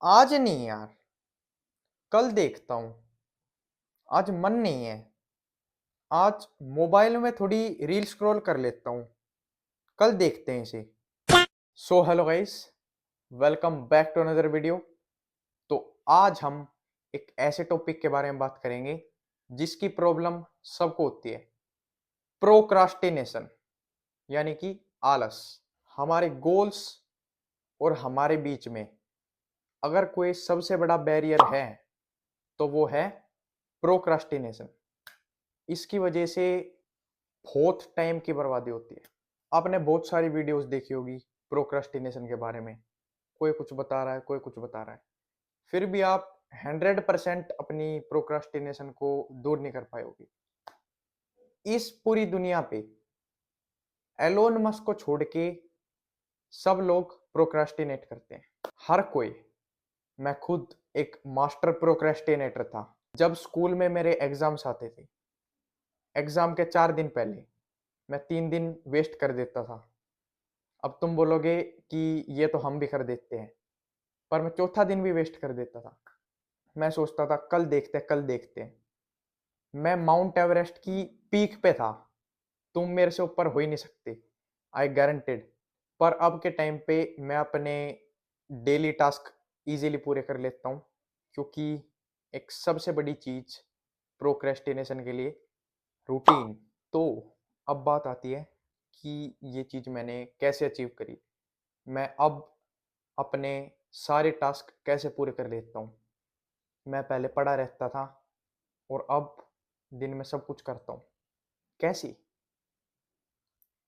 आज नहीं यार, कल देखता हूँ। आज मन नहीं है। आज मोबाइल में थोड़ी रील स्क्रॉल कर लेता हूँ। कल देखते हैं इसे। So hello guys, welcome back to another video. तो आज हम एक ऐसे टॉपिक के बारे में बात करेंगे जिसकी प्रॉब्लम सबको होती है। प्रोक्रास्टिनेशन, यानी कि आलस। हमारे गोल्स और हमारे बीच में अगर कोई सबसे बड़ा बैरियर है तो वो है प्रोक्रास्टिनेशन। इसकी वजह से बहुत टाइम की बर्बादी होती है। आपने बहुत सारी वीडियोस देखी होगी प्रोक्रास्टिनेशन के बारे में। कोई कुछ बता रहा है, कोई कुछ बता रहा है, फिर भी आप 100% अपनी प्रोक्रास्टिनेशन को दूर नहीं कर पाए होगी। इस पूरी दुनिया पे एलोन मस्क को छोड़ के सब लोग प्रोक्रास्टिनेट करते हैं, हर कोई। मैं खुद एक मास्टर प्रोक्रास्टिनेटर था। जब स्कूल में मेरे एग्जाम्स आते थे, एग्जाम के 4 दिन पहले मैं 3 दिन वेस्ट कर देता था। अब तुम बोलोगे कि ये तो हम भी कर देते हैं, पर मैं चौथा दिन भी वेस्ट कर देता था। मैं सोचता था कल देखते हैं, कल देखते हैं। मैं माउंट एवरेस्ट की पीक पे था, तुम मेरे से ऊपर हो ही नहीं सकते, आई गारंटेड। पर अब के टाइम पे मैं अपने डेली टास्क इजीली पूरे कर लेता हूँ, क्योंकि एक सबसे बड़ी चीज प्रोक्रेस्टिनेशन के लिए रूटीन। तो अब बात आती है कि ये चीज मैंने कैसे अचीव करी। मैं अब अपने सारे टास्क कैसे पूरे कर लेता हूँ। मैं पहले पढ़ा रहता था और अब दिन में सब कुछ करता हूँ। कैसी?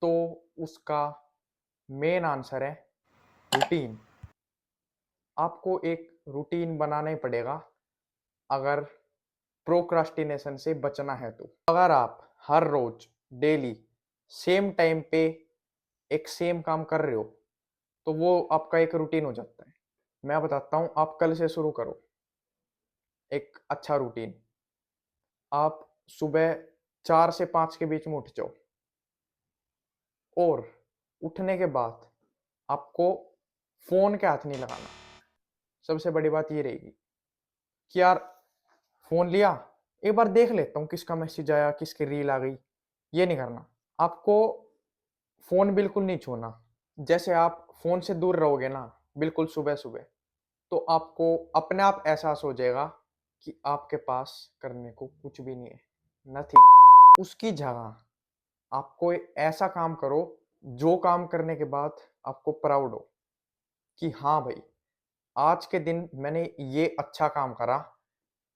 तो उसका मेन आंसर है रूटीन। आपको एक रूटीन बनाना ही पड़ेगा अगर प्रोक्रास्टिनेशन से बचना है। तो अगर आप हर रोज डेली सेम टाइम पे एक सेम काम कर रहे हो तो वो आपका एक रूटीन हो जाता है। मैं बताता हूँ, आप कल से शुरू करो एक अच्छा रूटीन। आप सुबह 4 से 5 के बीच में उठ जाओ, और उठने के बाद आपको फोन के हाथ नहीं लगाना। सबसे बड़ी बात ये रहेगी कि यार फोन लिया, एक बार देख लेता हूँ किसका मैसेज आया, किसकी रील आ गई। ये नहीं करना। आपको फोन बिल्कुल नहीं छूना। जैसे आप फोन से दूर रहोगे ना, बिल्कुल सुबह सुबह, तो आपको अपने आप एहसास हो जाएगा कि आपके पास करने को कुछ भी नहीं है, नथिंग। उसकी जगह आपको ऐसा काम करो जो काम करने के बाद आपको प्राउड हो कि हाँ भाई, आज के दिन मैंने ये अच्छा काम करा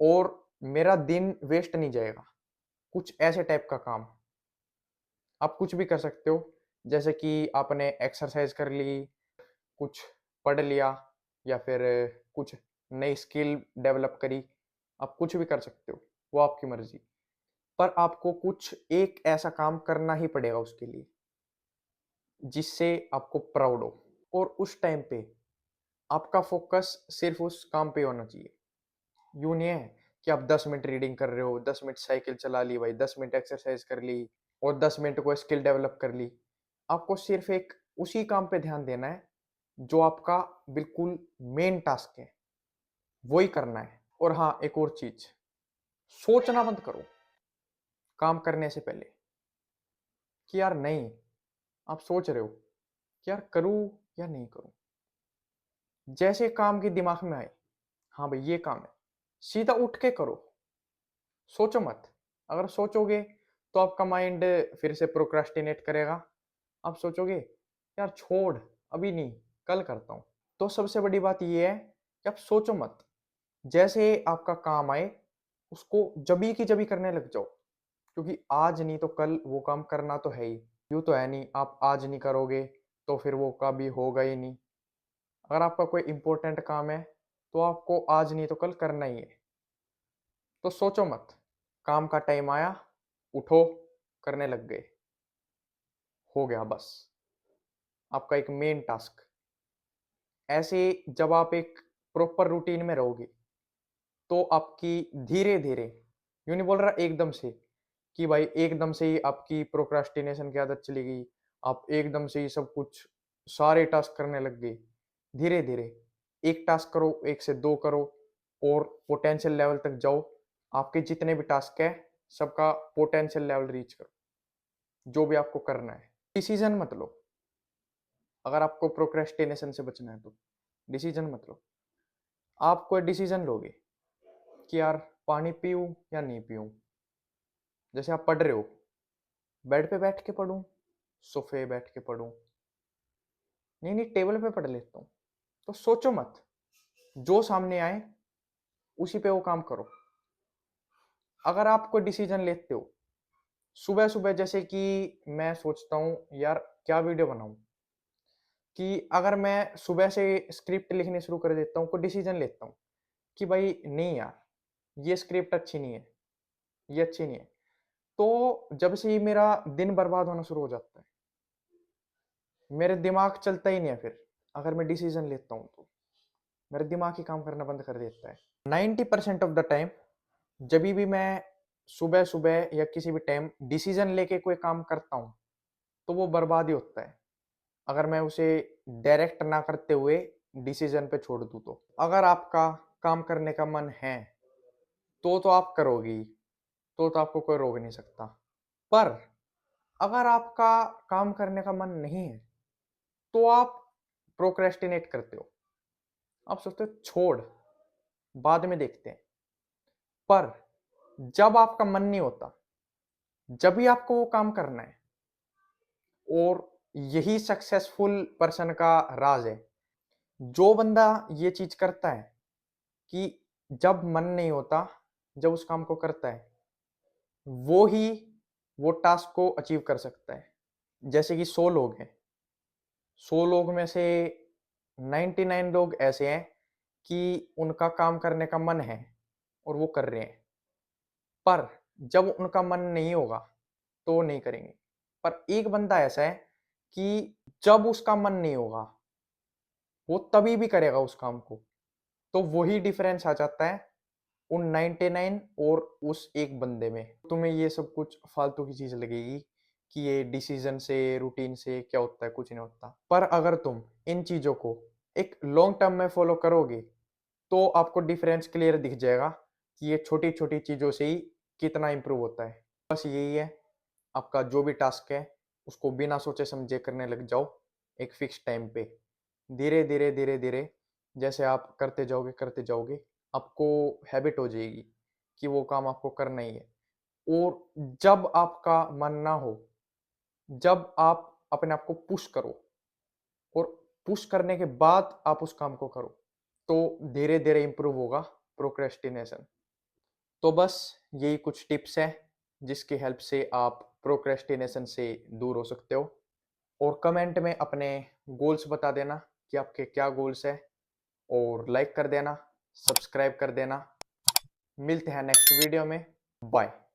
और मेरा दिन वेस्ट नहीं जाएगा। कुछ ऐसे टाइप का काम आप कुछ भी कर सकते हो। जैसे कि आपने एक्सरसाइज कर ली, कुछ पढ़ लिया, या फिर कुछ नई स्किल डेवलप करी। आप कुछ भी कर सकते हो, वो आपकी मर्जी। पर आपको कुछ एक ऐसा काम करना ही पड़ेगा उसके लिए जिससे आपको प्राउड हो। और उस टाइम पे आपका फोकस सिर्फ उस काम पे होना चाहिए। यूँ नहीं है कि आप 10 मिनट रीडिंग कर रहे हो, 10 मिनट साइकिल चला ली भाई, 10 मिनट एक्सरसाइज कर ली और 10 मिनट कोई स्किल डेवलप कर ली। आपको सिर्फ एक उसी काम पे ध्यान देना है जो आपका बिल्कुल मेन टास्क है, वही करना है। और हाँ, एक और चीज, सोचना मत करो काम करने से पहले कि यार नहीं। आप सोच रहे हो कि यार करूँ या नहीं करूँ। जैसे काम की दिमाग में आए, हाँ भाई ये काम है, सीधा उठ के करो। सोचो मत। अगर सोचोगे तो आपका माइंड फिर से प्रोक्रास्टिनेट करेगा। आप सोचोगे यार छोड़, अभी नहीं, कल करता हूँ। तो सबसे बड़ी बात ये है कि आप सोचो मत। जैसे आपका काम आए उसको जभी की जभी करने लग जाओ, क्योंकि आज नहीं तो कल वो काम करना तो है ही। यूँ तो है नहीं आप आज नहीं करोगे तो फिर वो कभी होगा ही नहीं। अगर आपका कोई इंपॉर्टेंट काम है तो आपको आज नहीं तो कल करना ही है। तो सोचो मत, काम का टाइम आया, उठो, करने लग गए, हो गया बस। आपका एक मेन टास्क। ऐसे जब आप एक प्रॉपर रूटीन में रहोगे तो आपकी धीरे धीरे, यूँ नहीं बोल रहा एकदम से कि भाई एकदम से ही आपकी प्रोक्रास्टिनेशन की आदत चली गई, आप एकदम से ही सब कुछ सारे टास्क करने लग गए। धीरे धीरे एक टास्क करो, 1 से 2 करो और पोटेंशियल लेवल तक जाओ। आपके जितने भी टास्क है, सबका पोटेंशियल लेवल रीच करो, जो भी आपको करना है। डिसीजन मत लो। अगर आपको प्रोक्रेस्टिनेशन से बचना है तो डिसीजन मत लो। आप कोई डिसीजन लोगे कि यार पानी पीऊँ या नहीं पीऊँ? जैसे आप पढ़ रहे हो, बेड पे बैठ के पढूँ, सोफ़े पे बैठ के पढूँ? नहीं, नहीं, टेबल पे पढ़ लेता हूँ। तो सोचो मत, जो सामने आए उसी पे वो काम करो। अगर आप कोई डिसीजन लेते हो, सुबह-सुबह जैसे कि मैं सोचता हूँ यार क्या वीडियो बनाऊँ? कि अगर मैं सुबह से स्क्रिप्ट लिखनी शुरू कर देता हूँ, कोई डिसीजन लेता हूँ कि भाई नहीं यार, ये स्क्रिप्ट अच्छी नहीं है, ये अच्छी नहीं है। तो जब से ही मेरा दिन बर्बाद होना शुरू हो जाता है। मेरे दिमाग चलता ही नहीं है फिर, अगर मैं डिसीजन लेता हूँ तो। मेरा दिमाग ही काम करना बंद कर देता है। 90% ऑफ द टाइम जभी भी मैं सुबह-सुबह या किसी भी टाइम डिसीजन लेके कोई काम करता हूँ, तो वो बर्बाद ही होता है। अगर मैं उसे डायरेक्ट ना करते हुए डिसीजन पे छोड़ दूँ तो। अगर आपका काम करने का मन है, तो आप करोगे ही, तो आपको कोई रोक नहीं सकता। पर अगर आपका काम करने का मन नहीं है, तो आप प्रोक्रेस्टिनेट करते हो। आप सोचते हो छोड़, बाद में देखते हैं। पर जब आपका मन नहीं होता, जब भी आपको वो काम करना है और यही सक्सेसफुल पर्सन का राज है। जो बंदा ये चीज करता है कि जब मन नहीं होता, जब उस काम को करता है, वो ही वो टास्क को अचीव कर सकता है। जैसे कि 100 लोग हैं, 100 लोग में से 99 लोग ऐसे हैं कि उनका काम करने का मन है और वो कर रहे हैं। पर जब उनका मन नहीं होगा, तो वो नहीं करेंगे। पर एक बंदा ऐसा है कि जब उसका मन नहीं होगा, वो तभी भी करेगा उस काम को। तो वही डिफरेंस आ जाता है उन 99 और उस एक बंदे में। तुम्हें ये सब कुछ फालतू की चीज लगेगी कि ये डिसीजन से, रूटीन से क्या होता है, कुछ नहीं होता। पर अगर तुम इन चीजों को एक लॉन्ग टर्म में फॉलो करोगे, तो आपको डिफरेंस क्लियर दिख जाएगा कि ये छोटी-छोटी चीज़ों से ही कितना इम्प्रूव होता है। बस यही है, आपका जो भी टास्क है, उसको बिना सोचे-समझे करने लग जाओ, एक फिक्स टाइम पे। धीरे-धीरे, धीरे-धीरे जैसे आप करते जाओगे, आपको हैबिट हो जाएगी कि वो काम आपको करना ही है। और जब आपका मन ना हो, जब आप अपने आप को पुश करो और पुश करने के बाद आप उस काम को करो, तो धीरे-धीरे इम्प्रूव होगा प्रोक्रेस्टिनेशन। तो बस यही कुछ टिप्स हैं जिसकी हेल्प से आप प्रोक्रेस्टिनेशन से दूर हो सकते हो। और कमेंट में अपने गोल्स बता देना कि आपके क्या गोल्स हैं और लाइक कर देना, सब्सक्राइब कर देना। मिलते हैं नेक्स्ट वीडियो में। बाय।